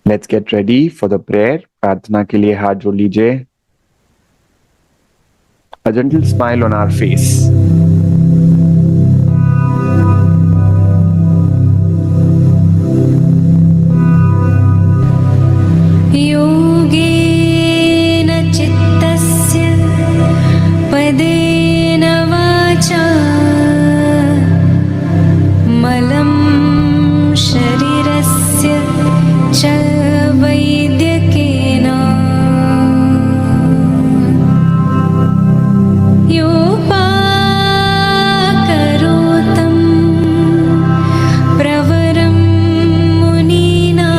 Let's get ready for the prayer. प्रार्थना के लिए हाथ जोड़ लीजिए. A gentle smile on our face. योगेन चित्तस्य पदेन वाचा मलं शरीरस्य च वैद्यकेन योपाकरोतं प्रवरं मुनीना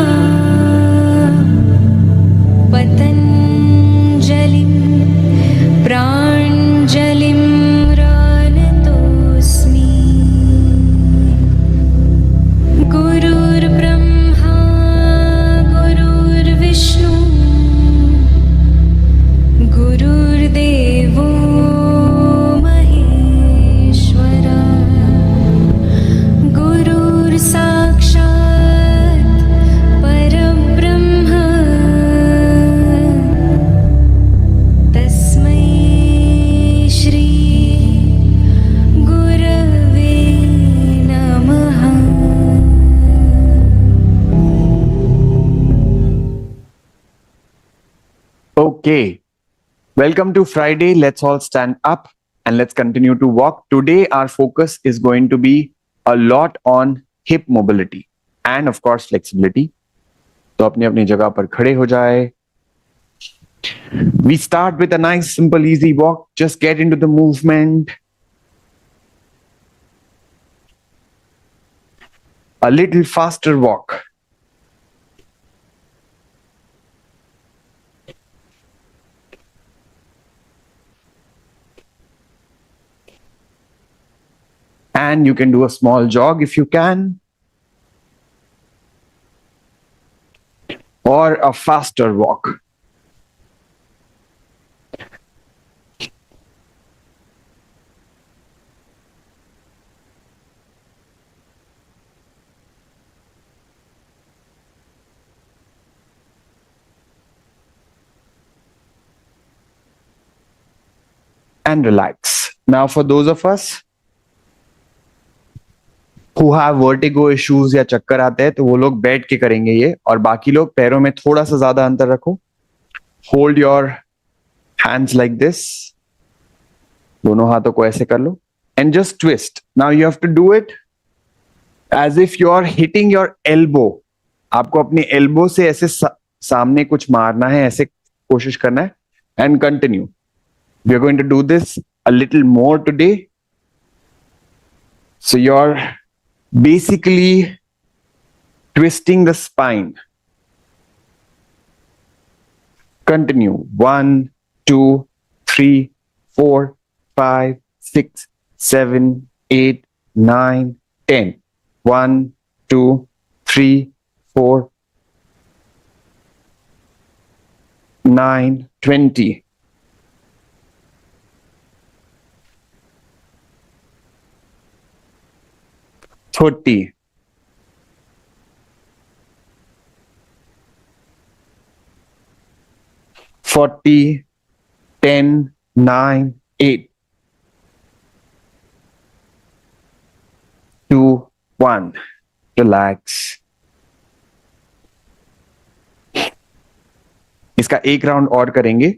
पतञ्जलिं प्राञ्जलिं रानतोऽस्मि गुरुर्ब्रह्मा गुरुर्विष्णु गुरुर्देवो महेश्वरा गुरुर्साक्षात् परब्रह्म तस्मै श्री गुरवे नमः. Okay. Welcome to Friday. Let's all stand up and let's continue to walk. Today, our focus is going to be a lot on hip mobility and, of course, flexibility. तो अपनी अपनी जगह पर खड़े हो जाए. We start with a nice, simple, easy walk. Just get into the movement. A little faster walk. And you can do a small jog if you can. Or a faster walk. And relax. Now, for those of us who have vertigo issues या चक्कर आते हैं तो वो लोग बैठ के करेंगे ये, और बाकी लोग पैरों में थोड़ा सा ज्यादा अंतर रखो. Hold your hands like this. दोनों हाथों को ऐसे कर लो and just twist. Now you have to do it as if you are hitting your elbow. आपको अपनी elbow से ऐसे सामने कुछ मारना है, ऐसे कोशिश करना है. And continue. We are going to do this a little more today. So you're basically twisting the spine. Continue. 1, 2, 3, 4, 5, 6, 7, 8, 9, 10. 1, 2, 3, 4, 9, 20. 30. 40, 10, 9, 8, 2, 1. Relax. इसका एक राउंड और करेंगे.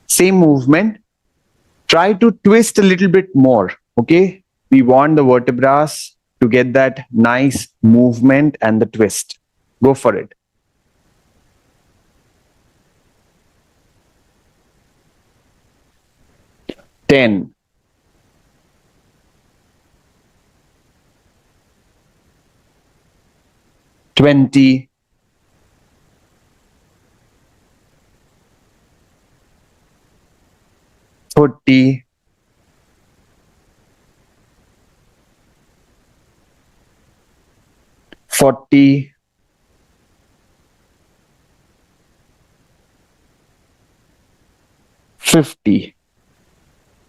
Same movement. Try to twist a little bit more. Okay. We want the vertebrae to get that nice movement and the twist. Go for it. 10. 20. 30. 40. 50.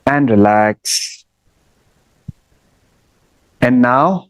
And relax. And now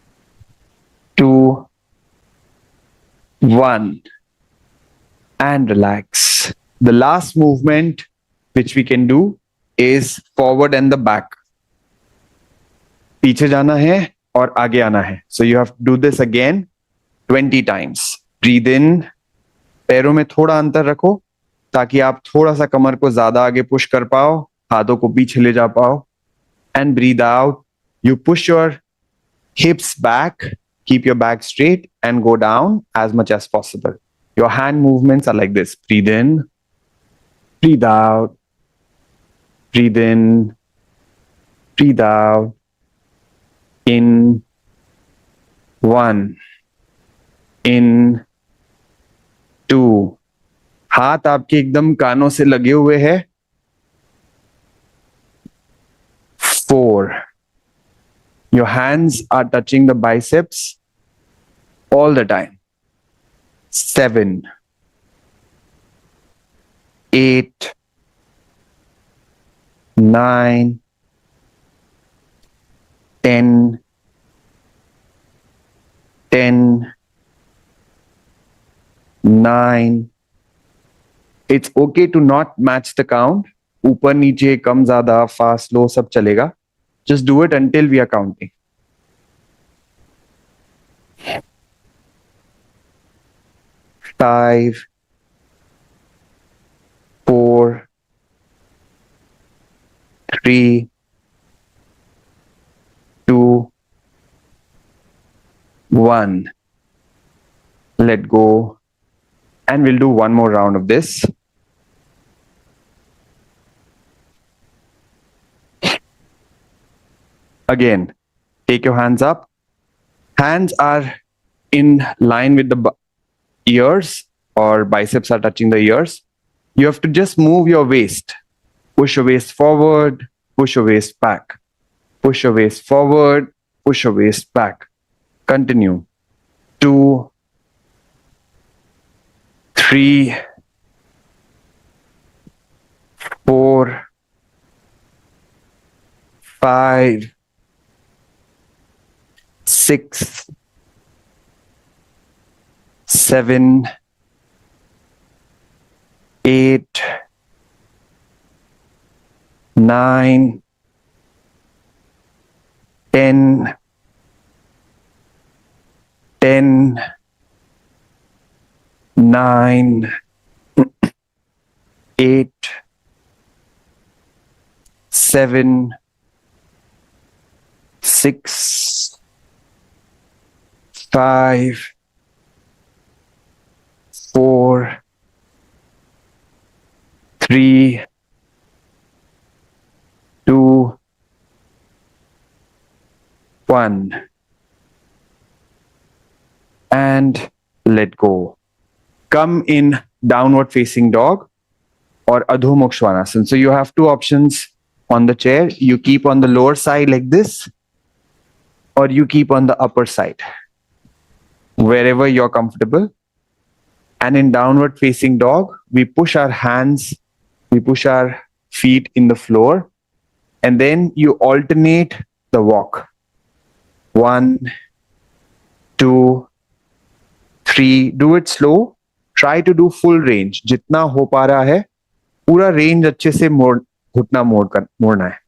2, 1, and relax. The last movement which we can do is forward and the back. पीछे जाना है और आगे आना है. So you have to do this again 20 times. Breathe in. पैरों में थोड़ा अंतर रखो ताकि आप थोड़ा सा कमर को ज्यादा आगे पुश कर पाओ, हाथों को पीछे ले जा पाओ. And breathe out. You push your hips back, keep your back straight and go down as much as possible. Your hand movements are like this. Breathe in, breathe out, breathe in, breathe out. In, 1, in, 2. हाथ आपके एकदम कानों से लगे हुए हैं. 4. Your hands are touching the biceps all the time. 7, 8, 9, 10, 10, 9. It's okay to not match the count. ऊपर नीचे कम ज्यादा फास्ट स्लो सब चलेगा. Just do it until we are counting. 5, 4, 3, 2, 1. Let go. And we'll do one more round of this. Again, take your hands up. Hands are in line with the ears, or biceps are touching the ears. You have to just move your waist. Push your waist forward, push your waist back. Push your waist forward, push your waist back. Continue. 2, 3, 4, 5, 6, 7, 8, 9, 10, 10, 9, 8, 7, 6, 5, 4, 3, 2, 1. And let go. Come in downward facing dog or Adho Mukha Svanasana. So you have two options on the chair. You keep on the lower side like this, or you keep on the upper side, wherever you're comfortable. And in downward facing dog, we push our hands, we push our feet in the floor, and then you alternate the walk. 1, 2, 3. Do it slow. Try to do full range. जितना हो पा रहा है पूरा range अच्छे से घुटना मोड़ना है.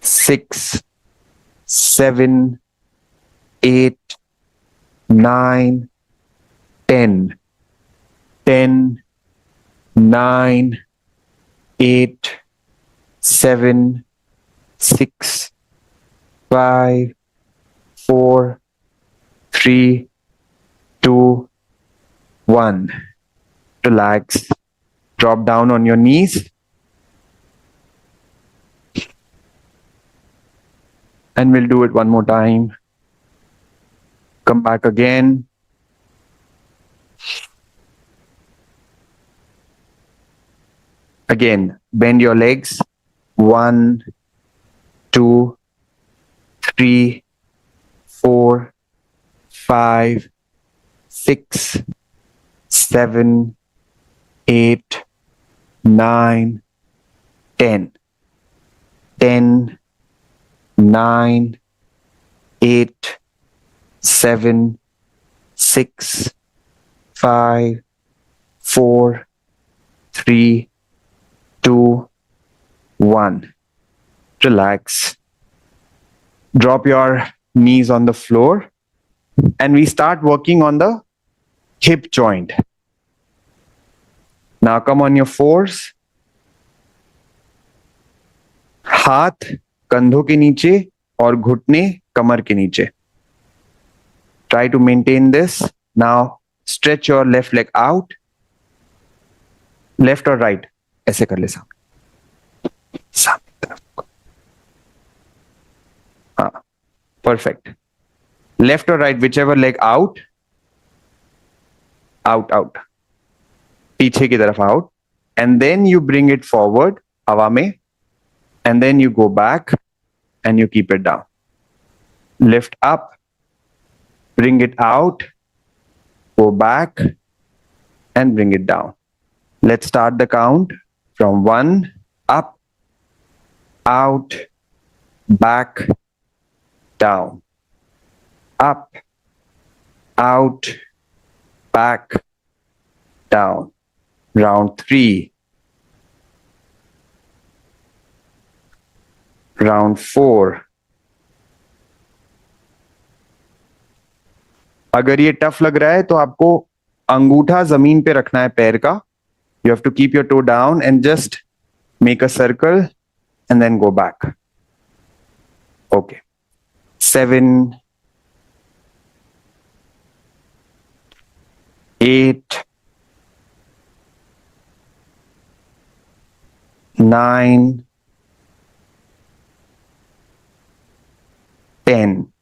6, 7, 8, 9, 10, 10, 9, 8, 7, 6, 5, 4, 3, 2, 1. Relax. Drop down on your knees. And we'll do it one more time. Come back again. Again, bend your legs. 1, 2, 3, 4, 5, 6, 7, 8, 9, 10. 10, 9, 8, 7, 6, 5, 4, 3, 2, 1. Relax. Drop your knees on the floor and we start working on the hip joint. Now come on your fours. हाथ कंधों के नीचे और घुटने कमर के नीचे. Try to maintain this. Now stretch your left leg out. Left or right? ऐसे कर ले सामने. सामने तरफ. हाँ, perfect. Left or right, whichever leg out. Out, out. पीछे की तरफ out. And then you bring it forward, हवा में. And then you go back and you keep it down. Lift up, bring it out, go back and bring it down. Let's start the count from 1, up, out, back, down, up, out, back, down. Round 3. Round 4. अगर ये tough लग रहा है तो आपको अंगूठा जमीन पे रखना है पैर का. You have to keep your toe down and just make a circle and then go back. Okay. 7, 8, 9, 10.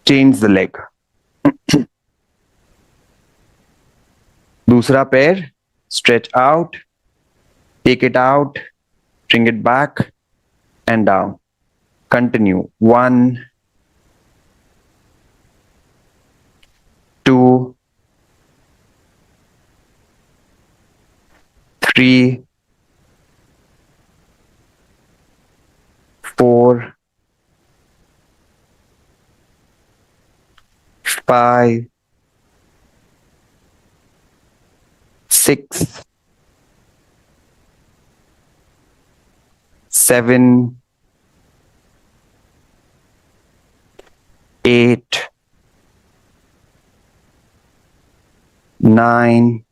Change the leg. दूसरा पैर, stretch out, take it out, bring it back and down. Continue. 1, 2, 3, 4, 5, 6, 7, 8, 9,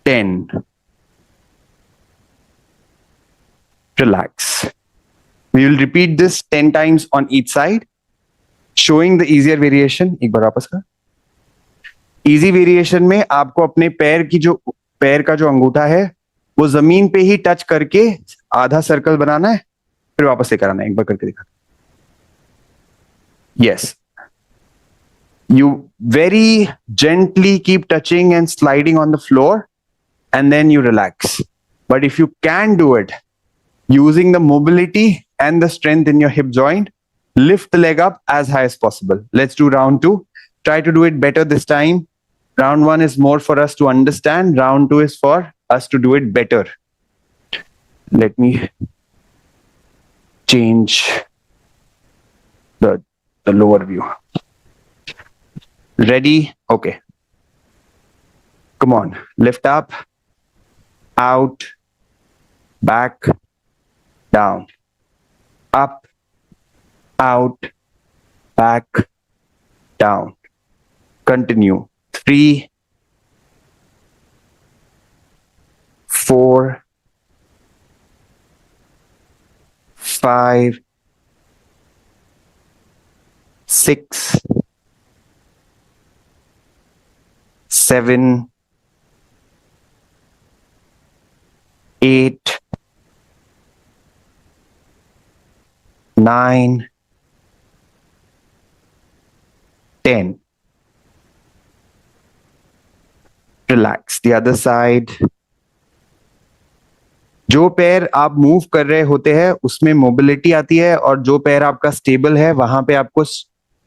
10. Relax. We will repeat this 10 times on each side, showing the easier variation. एक बार वापस कर. Easy variation में आपको अपने पैर का जो अंगूठा है वो जमीन पे ही टच करके आधा सर्कल बनाना है, फिर वापस से कराना है. एक बार करके दिखा. Yes. You very gently keep touching and sliding on the floor and then you relax. But if you can do it, using the mobility and the strength in your hip joint, lift the leg up as high as possible. Let's do round 2. Try to do it better this time. Round 1 is more for us to understand. Round 2 is for us to do it better. Let me change the lower view. Ready? Okay. Come on. Lift up, out, back, down, up, out, back, down. Continue. 3, 4, 5, 6, 7, 8, 9, 10. Relax. The other side. जो पैर आप move कर रहे होते हैं उसमें mobility आती है और जो पैर आपका स्टेबल है वहां पे आपको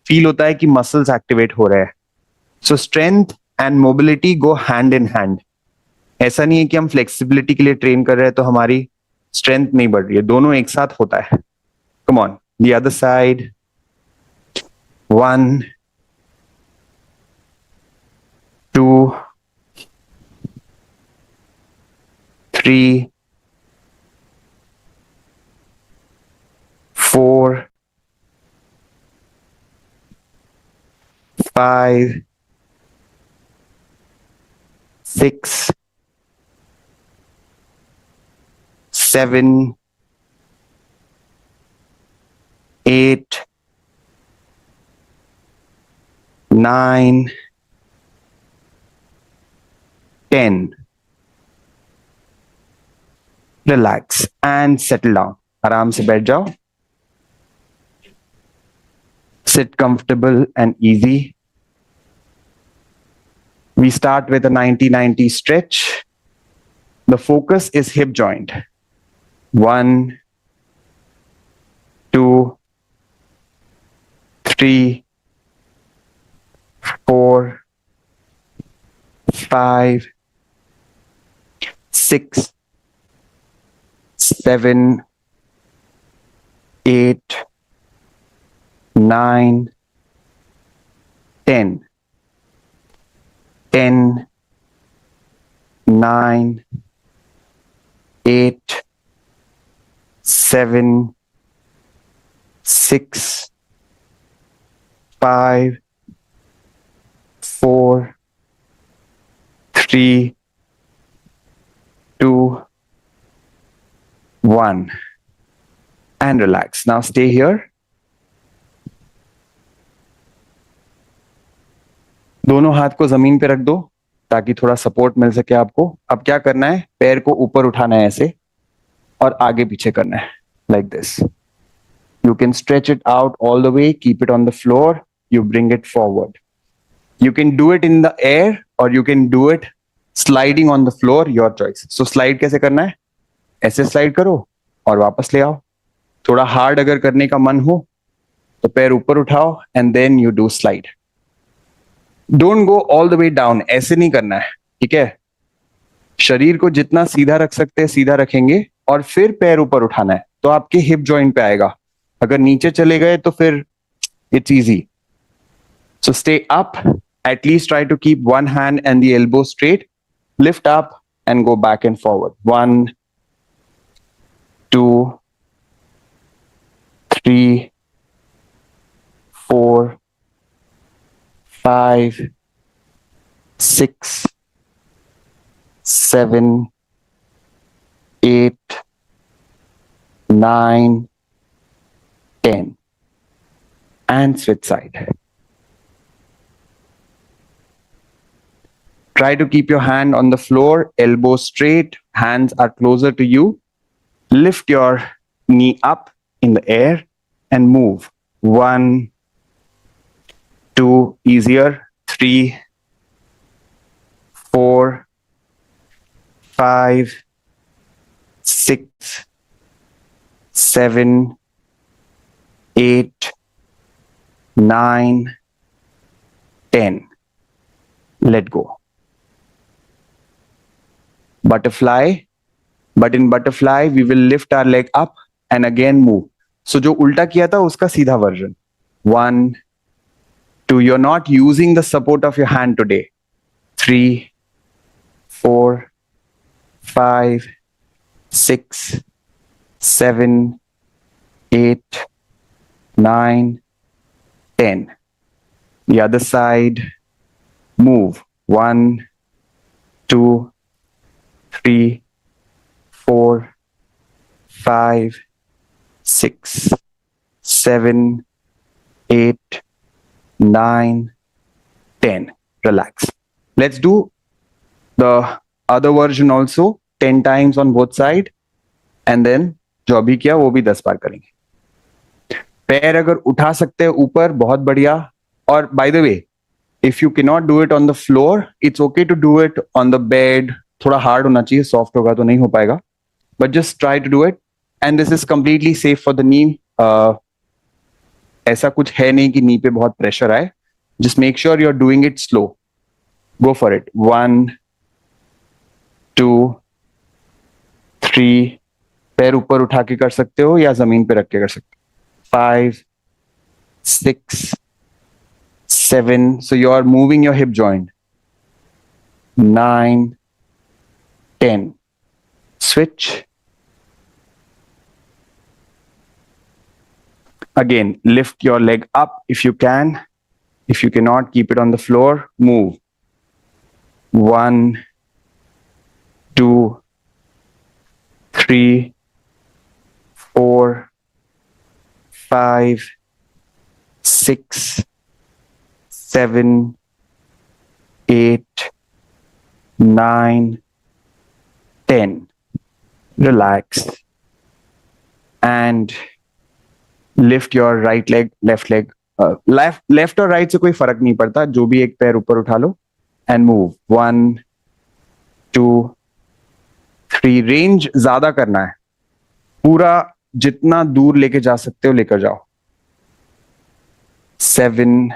फील होता है कि मसल्स एक्टिवेट हो रहे हैं. सो strength and mobility go hand in hand. ऐसा नहीं है कि हम फ्लेक्सिबिलिटी के लिए ट्रेन कर रहे हैं तो हमारी स्ट्रेंथ नहीं बढ़ रही है. दोनों एक साथ होता है. Come on. The other side. 1, 2, 3, 4, 5, 6, 7, 8, 9, 10. Relax and settle down. आराम से बैठ जाओ. Sit comfortable and easy. We start with a 90-90 stretch. The focus is hip joint. 1, 2, 3, 4, 5, 6, 7, 8, 9, 10. 10, 9, 8, 7, 6, 5, 4, 3, 2, 1. And relax. Now stay here. दोनों हाथ को जमीन पे रख दो ताकि थोड़ा सपोर्ट मिल सके आपको. अब क्या करना है, पैर को ऊपर उठाना है ऐसे और आगे पीछे करना है like this. You can stretch it out all the way, keep it on the floor, you bring it forward. You can do it in the air or you can do it sliding on the floor, your choice. So slide कैसे करना है, ऐसे slide करो और वापस ले आओ. थोड़ा हार्ड अगर करने का मन हो तो पैर ऊपर उठाओ and then you do slide. Don't go all the way down. ऐसे नहीं करना है, ठीक है. शरीर को जितना सीधा रख सकते हैं सीधा रखेंगे और फिर पैर ऊपर उठाना है तो आपके हिप जॉइंट पे आएगा. अगर नीचे चले गए तो फिर it's easy. So stay up. At least try to keep one hand and the elbow straight. Lift up and go back and forward. 1, 2, 3, 4, 5, 6, 7, 8, 9, 10. And switch side. Try to keep your hand on the floor, elbow straight, hands are closer to you. Lift your knee up in the air and move. 1, 2, easier. 3, 4, 5, 6, 7, 8, 9, 10. Let go. Butterfly. But in butterfly, we will lift our leg up and again move. So जो उल्टा किया था उसका सीधा version. 1, 2. You're not using the support of your hand today. 3, 4, 5, 6, 7, 8, 9, 10. The other side. Move. 1, 2, 3, 4, 5, 6, 7, 8, 9, 10. Relax. Let's do the other version also 10 times on both side and then जो अभी किया वो भी 10 बार करेंगे. पैर अगर उठा सकते हैं ऊपर बहुत बढ़िया. और by the way, if you cannot do it on the floor, it's okay to do it on the bed. थोड़ा हार्ड होना चाहिए, सॉफ्ट होगा तो नहीं हो पाएगा. But just try to do it. And this is completely safe for the knee. ऐसा कुछ है नहीं कि नी पे बहुत प्रेशर आए. Just make sure you're doing it slow. Go for it. 1, 2, 3. पैर ऊपर उठा के कर सकते हो या जमीन पे रख के कर सकते 5, 6, 7. So you are moving your hip joint. 9, 10. Switch. Again, lift your leg up if you can. If you cannot, keep it on the floor. Move. 1, 2, 3, 4, 5, 6, 7, 8, 9, 10. Relax. And lift your right leg, left leg. Left और right से कोई फर्क नहीं पड़ता, जो भी एक पैर ऊपर उठा लो एंड मूव. 1, 2, 3. रेंज ज्यादा करना है, पूरा जितना दूर लेके जा सकते हो लेकर जाओ. 7,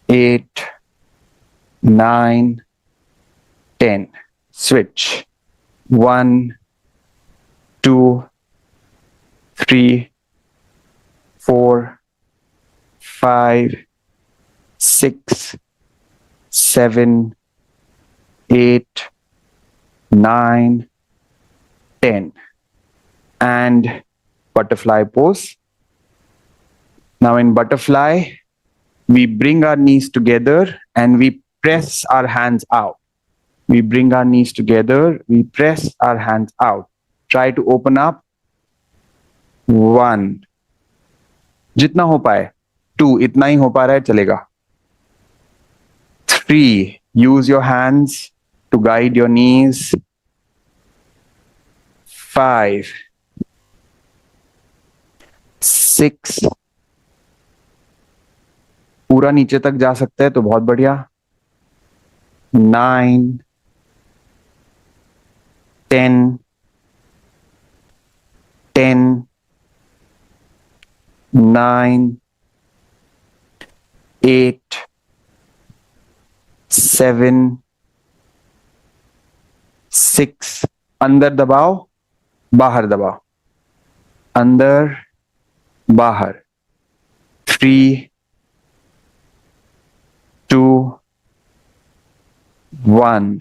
8, 9, 10. Switch. 1, 2, 3, 4, 5, 6, 7, 8, 9, 10. And butterfly pose. Now in butterfly, we bring our knees together and we press our hands out. We bring our knees together, we press our hands out. Try to open up. 1. जितना हो पाए. 2. इतना ही हो पा रहा है, चलेगा. 3. Use your hands to guide your knees. 5, 6. पूरा नीचे तक जा सकते हैं तो बहुत बढ़िया. 9, 10, 10, 9, 8, 7, 6. अंदर दबाओ, बाहर दबाओ. अंदर, बाहर. 3, 2, 1.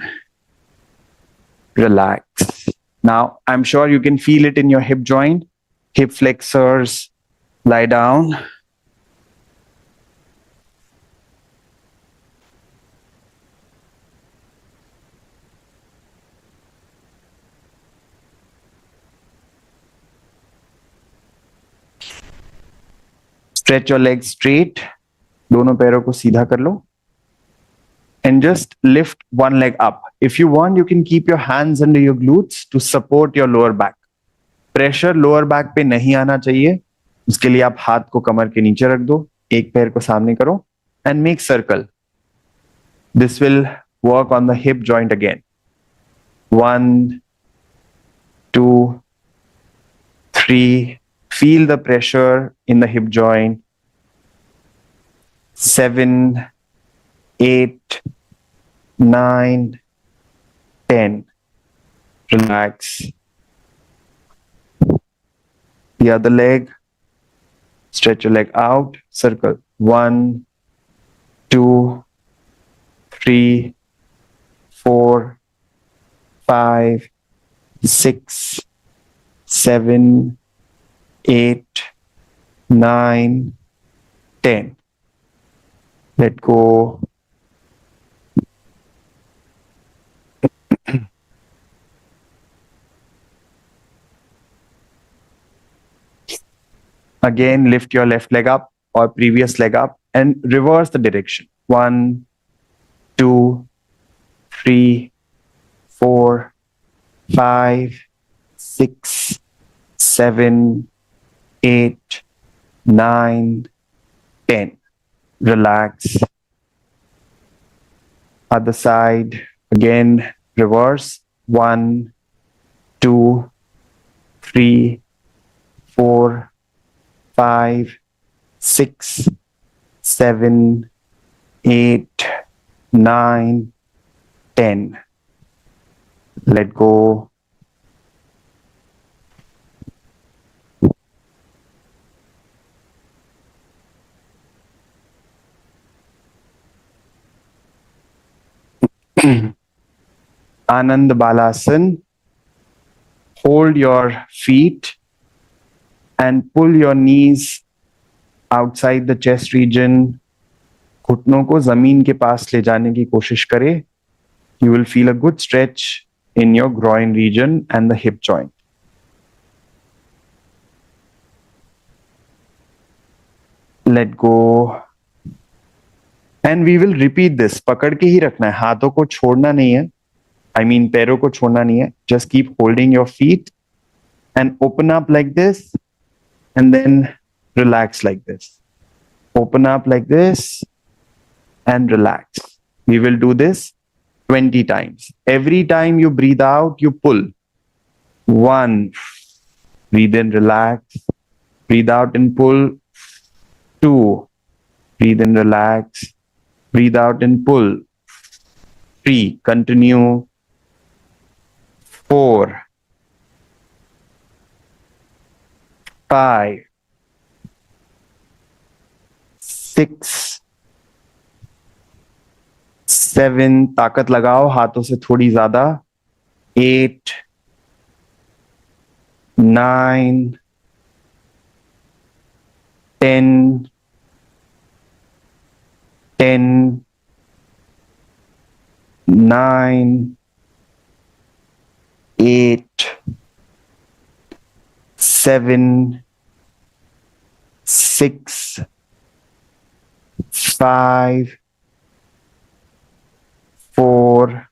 Relax. Now, I'm sure you can feel it in your hip joint. Hip flexors, lie down. Stretch your legs straight. दोनों पैरों को सीधा कर लो. And just lift one leg up. If you want, you can keep your hands under your glutes to support your lower back. Pressure lower back पे नहीं आना चाहिए. उसके लिए आप हाथ को कमर के नीचे रख दो, एक पैर को सामने करो and make circle. This will work on the hip joint again. 1, 2, 3. Feel the pressure in the hip joint. 7, 8, 9, 10. Relax. The other leg. Stretch your leg out. Circle. 1, 2, 3, 4, 5, 6, 7, 8, 9, 10. Let go. Again, lift your left leg up or previous leg up and reverse the direction. 1, 2, 3, 4, 5, 6, 7, 8, 9, 10. Relax. Other side. Again, reverse. 1, 2, 3, 4, 5, 6, 7, 8, 9, 10. Let go. Anand Balasan. Hold your feet and pull your knees outside the chest region. घुटनों को जमीन के पास ले जाने की कोशिश करें. You will feel a good stretch in your groin region and the hip joint. Let go. And we will repeat this. पकड़ के ही रखना है, हाथों को छोड़ना नहीं है. I mean पैरों को छोड़ना नहीं है. Just keep holding your feet and open up like this and then relax like this. Open up like this and relax. We will do this 20 times. Every time you breathe out, you pull. 1. Breathe in, relax. Breathe out and pull. 2. Breathe in, relax. Breathe out and pull. 3. Continue. 4. 5. 6. 7. ताकत लगाओ हाथों से थोड़ी ज्यादा. 8. 9. 10. 10. 9. 8. 7. 6. 5. 4.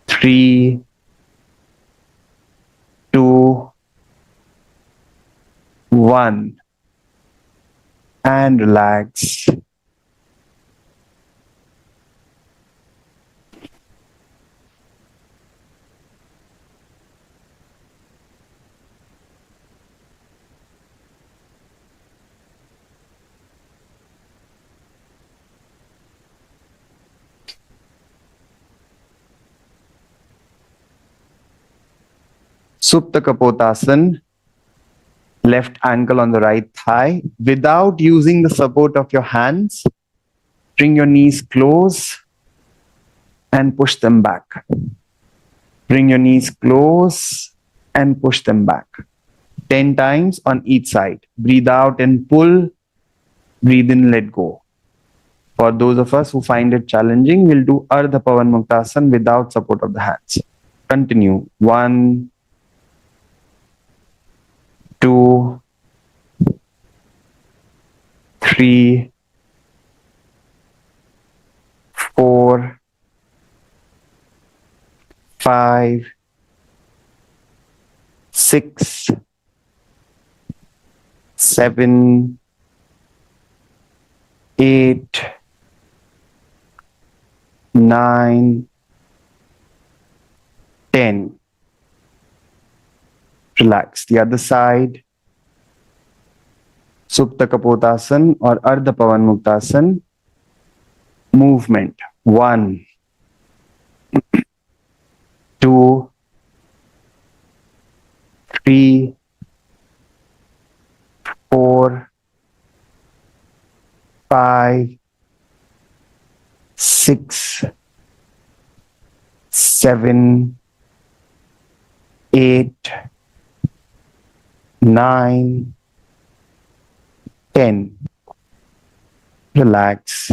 3. 2. 1. And relax. Supta Kapotasana. Left ankle on the right thigh. Without using the support of your hands, bring your knees close and push them back. Bring your knees close and push them back. 10 times on each side. Breathe out and pull. Breathe in, let go. For those of us who find it challenging, we'll do Ardha Pavan Muktasana without support of the hands. Continue. 1, 2, 3, 4, 5, 6, 7, 8, 9, 10. Relax. The other side. Supta Kapotasana or Ardha Pavan Muktasana. Movement. 1, 2, 3, 4, 5, 6, 7, 8, 9, 10. Relax.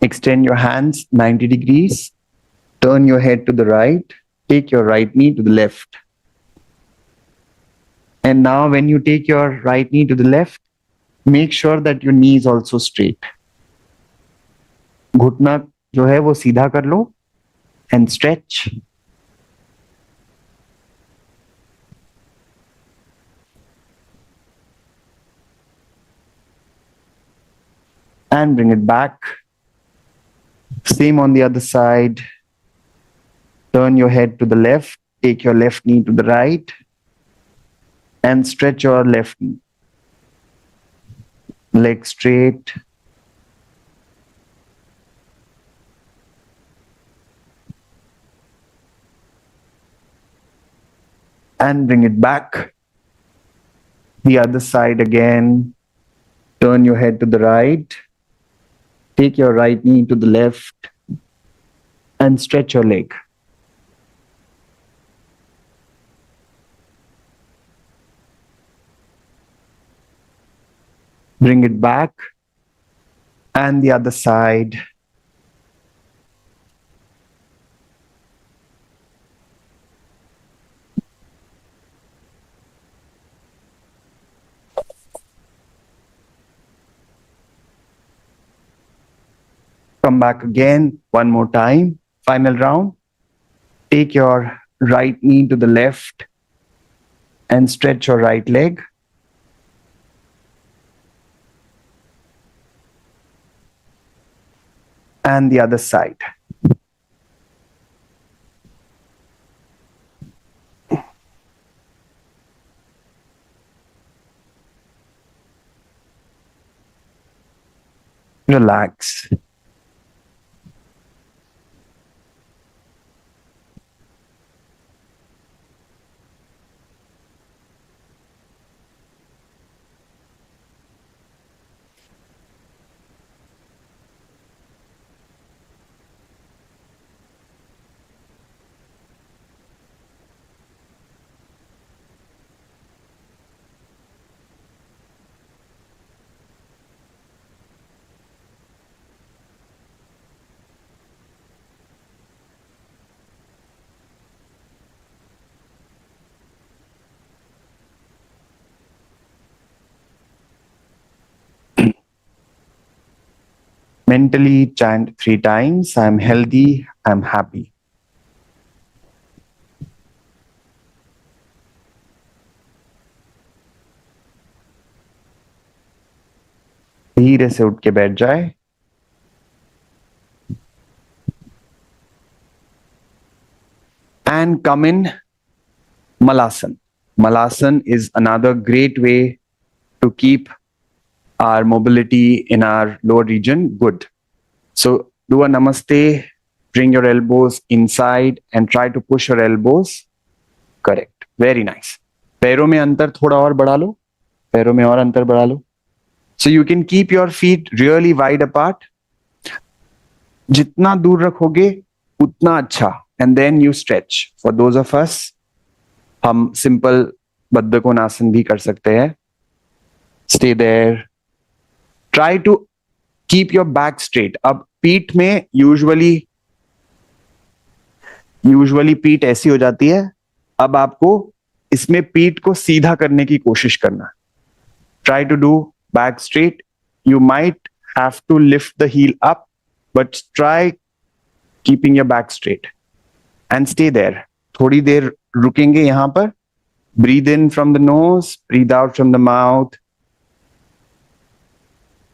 Extend your hands 90 degrees. Turn your head to the right. Take your right knee to the left. And now when you take your right knee to the left, make sure that your knee is also straight. घुटना जो है वो सीधा कर लो and stretch. And bring it back. Same on the other side. Turn your head to the left. Take your left knee to the right. And stretch your left knee. leg straight. And bring it back. The other side again. Turn your head to the right. Take your right knee to the left and stretch your leg. Bring it back. And the other side. Come back again, one more time. Final round. Take your right knee to the left and stretch your right leg. And the other side. Relax. Mentally chant 3 times. I'm healthy. I'm happy. धीरे से उठ के बैठ जाए. And come in Malasan. Malasan is another great way to keep our mobility in our lower region good. So do a namaste, bring your elbows inside and try to push your elbows. Correct. Very nice. पैरों में अंतर थोड़ा और बढ़ा लो. पैरों में और अंतर बढ़ा लो. So you can keep your feet really wide apart. जितना दूर रखोगे उतना अच्छा. And then you stretch. For those of us, हम simple बद्धकोणासन भी कर सकते हैं. Stay there. Try to keep your back straight. अब पीठ में usually पीठ ऐसी हो जाती है. अब आपको इसमें पीठ को सीधा करने की कोशिश करना. Try to do back straight. You might have to lift the heel up, but try keeping your back straight and stay there. थोड़ी देर रुकेंगे यहां पर. Breathe in from the nose, breathe out from the mouth.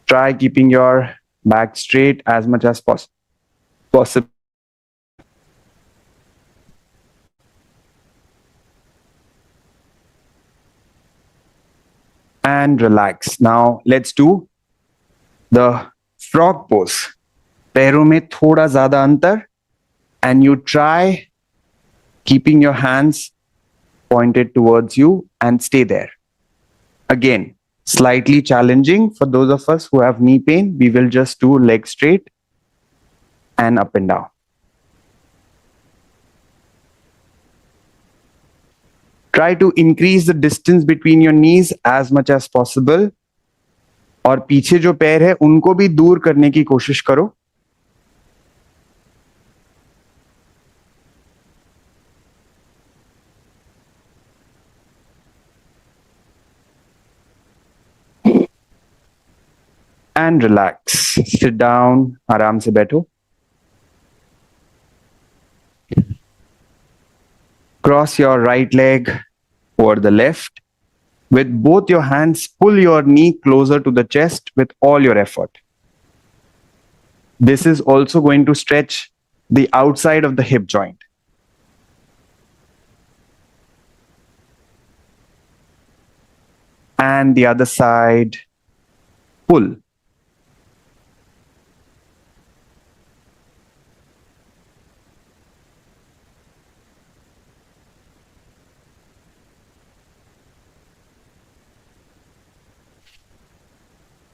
Try keeping your back straight as much as possible. And relax. Now let's do the frog pose. पैरों में थोड़ा ज्यादा अंतर. And you try keeping your hands pointed towards you and stay there. Again, slightly challenging for those of us who have knee pain. We will just do leg straight and up and down. Try to increase the distance between your knees as much as possible. और पीछे जो पैर है उनको भी दूर करने की कोशिश करो. And relax. Sit down. आराम से बैठो. Cross your right leg over the left. With both your hands, pull your knee closer to the chest with all your effort. This is also going to stretch the outside of the hip joint. And the other side. pull.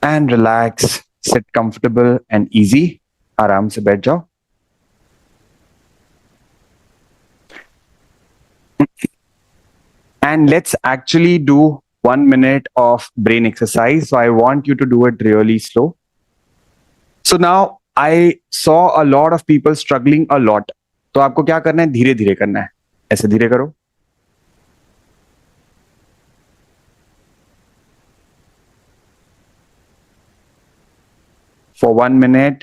And relax, sit comfortable and easy. आराम से बैठ जाओ. And let's actually do 1 minute of brain exercise. So I want you to do it really slow. So now I saw a lot of people struggling a lot. तो आपको क्या करना है? धीरे धीरे करना है. ऐसे धीरे करो. For 1 minute,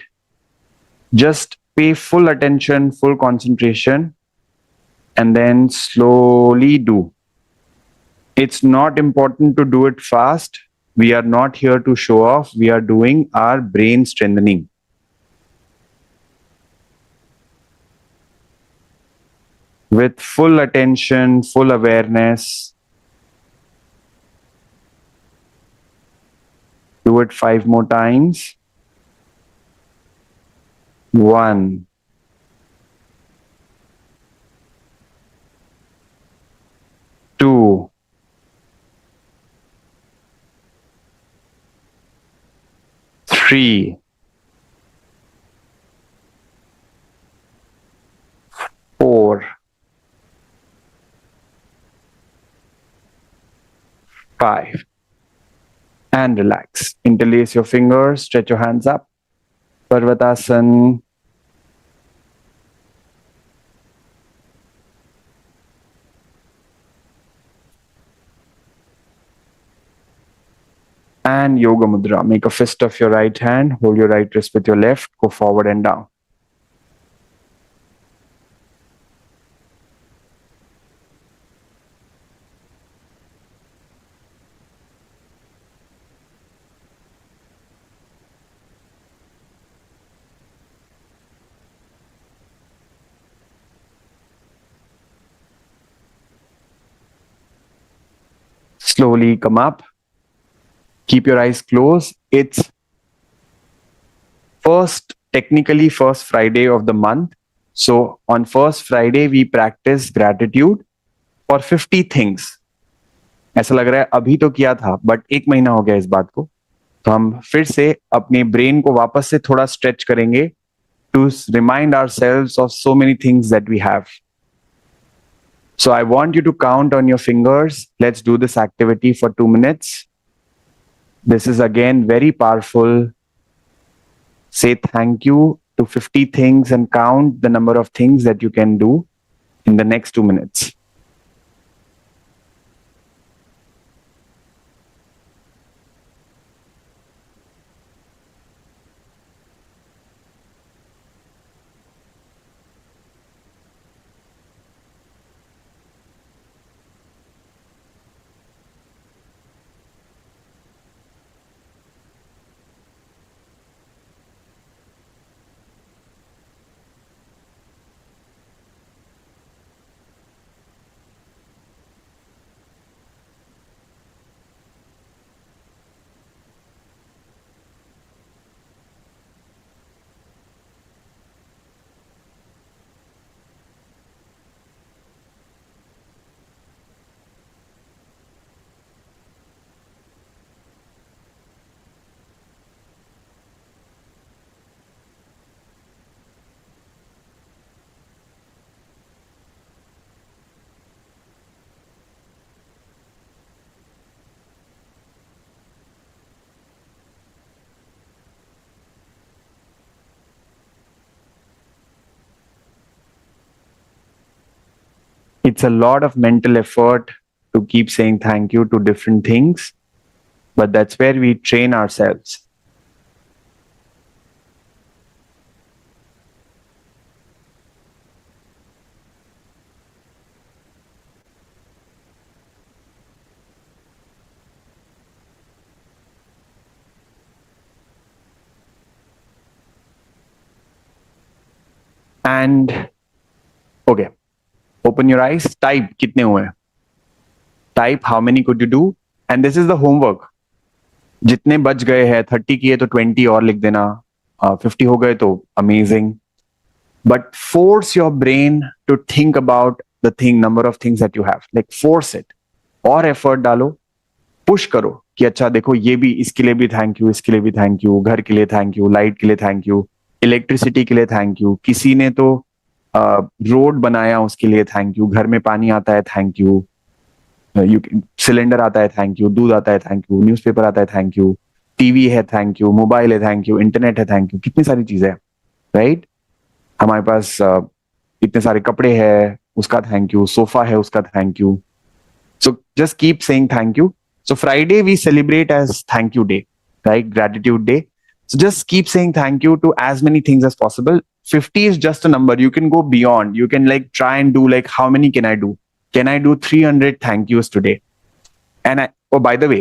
just pay full attention, full concentration, and then slowly do. It's not important to do it fast. We are not here to show off. We are doing our brain strengthening. With full attention, full awareness. Do it 5 more times. 1, 2, 3, 4, 5. And relax. Interlace your fingers, stretch your hands up. Parvatasana. And Yoga Mudra. Make a fist of your right hand, hold your right wrist with your left, go forward and down. Slowly come up. Keep your eyes closed. It's technically first Friday of the month. So on first Friday, we practice gratitude for 50 things. ऐसा लग रहा है अभी तो किया था, but 1 महीना हो गया इस बात को. तो हम फिर से अपने ब्रेन को वापस से थोड़ा स्ट्रेच करेंगे to remind ourselves of so many things that we have. So I want you to count on your fingers. Let's do this activity for 2 minutes. This is again very powerful. Say thank you to 50 things and count the number of things that you can do in the next 2 minutes. It's a lot of mental effort to keep saying thank you to different things, but that's where we train ourselves. And okay, open your eyes. Type kitne hue. Type how many could you do. And this is the homework. जितने बच गए हैं 30 किए तो 20 और लिख देना, 50 हो गए तो amazing. But force your brain to think about the thing, number of things that you have, like force it. और एफर्ट डालो, पुश करो कि अच्छा देखो ये भी, इसके लिए भी थैंक यू, इसके लिए भी थैंक यू, घर के लिए थैंक यू, लाइट के लिए थैंक यू, इलेक्ट्रिसिटी के लिए थैंक यू, किसी ने तो रोड बनाया उसके लिए थैंक यू, घर में पानी आता है थैंक यू, यू सिलेंडर आता है थैंक यू, दूध आता है थैंक यू, न्यूज़पेपर आता है थैंक यू, टीवी है थैंक यू, मोबाइल है थैंक यू, इंटरनेट है थैंक यू, कितनी सारी चीजें हैं, राइट? हमारे पास इतने सारे कपड़े हैं, उसका थैंक यू, सोफा है उसका thank you. So just keep saying thank you. So Friday we celebrate as thank you day, right? Gratitude day. So just keep saying thank you to as many things as possible. 50 is just a number. You can go beyond. You can like try and do like how many can I do? Can I do 300 thank yous today? And oh, by the way,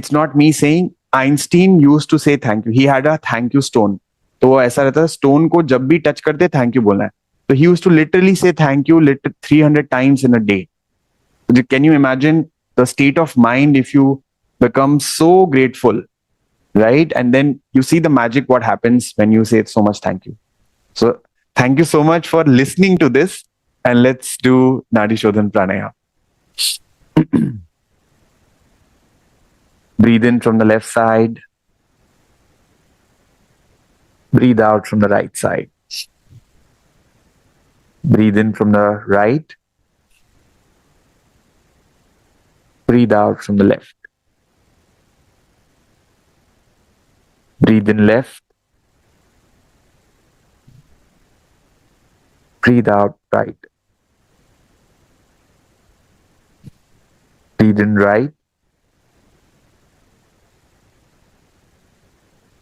it's not me saying. Einstein used to say thank you. He had a thank you stone. तो वो ऐसा रहता है, stone को जब भी touch करते thank you बोलना है. तो he used to literally say thank you 300 times in a day. Can you imagine the state of mind if you become so grateful, right? And then you see the magic what happens when you say so much thank you. So thank you so much for listening to this, and let's do Nadi Shodhan Pranayama. Breathe in from the left side, breathe out from the right side. Breathe in from the right, breathe out from the left. Breathe in left, breathe out right. Breathe in right,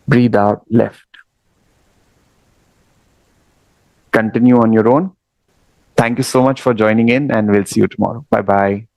breathe out left. Continue on your own. Thank you so much for joining in, and we'll see you tomorrow. Bye bye.